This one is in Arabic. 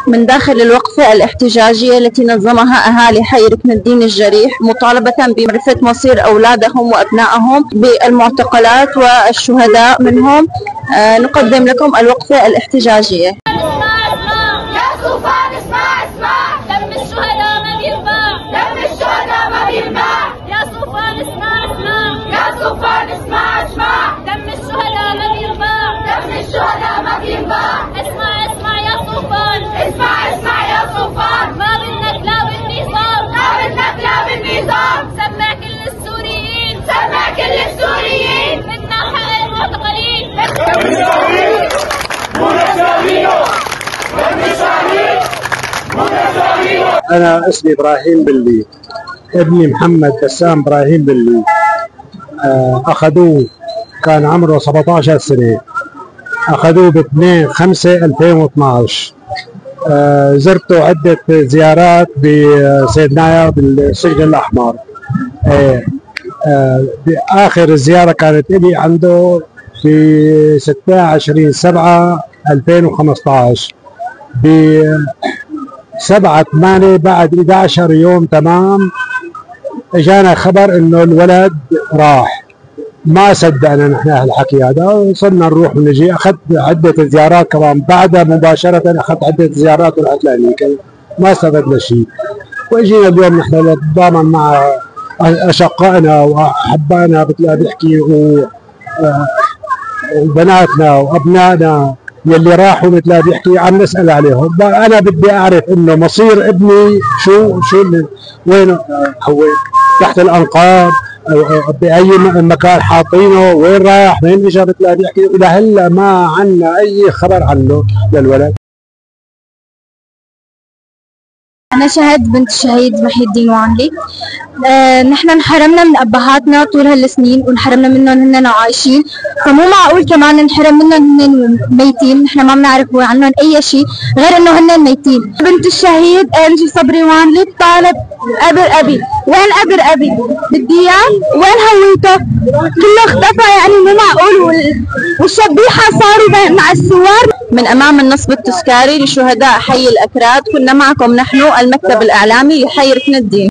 من داخل الوقفة الاحتجاجية التي نظمها أهالي حي ركن الدين الجريح مطالبة بمعرفة مصير أولادهم وأبنائهم بالمعتقلات والشهداء منهم. نقدم لكم الوقفة الاحتجاجية. أنا اسمي إبراهيم بلي، ابني محمد بسام إبراهيم بلي. أخذوه كان عمره 17 سنة، أخذوه ب 2/5/2012. زرته عدة زيارات بسيدنايا بالسجن الأحمر. آخر زيارة كانت لي عنده في 26/7/2015. ب7/8 بعد 11 يوم تمام اجانا خبر انه الولد راح. ما صدقنا نحن هالحكي هذا، صرنا نروح ونجي. اخذت عده زيارات كمان بعدها مباشره، اخذت عده زيارات ورحت لهنيك، ما استفدنا شيء. واجينا اليوم نحن نتضامن مع اشقائنا واحبائنا مثل بحكي وبناتنا وابنائنا يلي راحوا مثل بيحكي عم نسأل عليهم. انا بدي اعرف انه مصير ابني شو وين هو، تحت الانقاض باي مكان حاطينه، وين راح، وين اجى مثل بيحكي. لهلا ما عنا اي خبر عنه للولد. أنا شهد بنت الشهيد محي الدين وعنلي. نحن انحرمنا من أبهاتنا طول هالسنين، وانحرمنا منهم هن عايشين، فمو معقول كمان ننحرم منهم هن ميتين. نحن ما بنعرف عنهم أي شيء غير إنه هن ميتين. بنت الشهيد أنجي صبري وعنلي طالب قبر أبي. وين قبر أبي؟ بدي إياه، وين هويته؟ كله اختفى، يعني مو معقول. والشبيحة صاروا مع الثوار. من أمام النصب التذكاري لشهداء حي الأكراد، كنا معكم نحن المكتب الإعلامي لحي ركن الدين.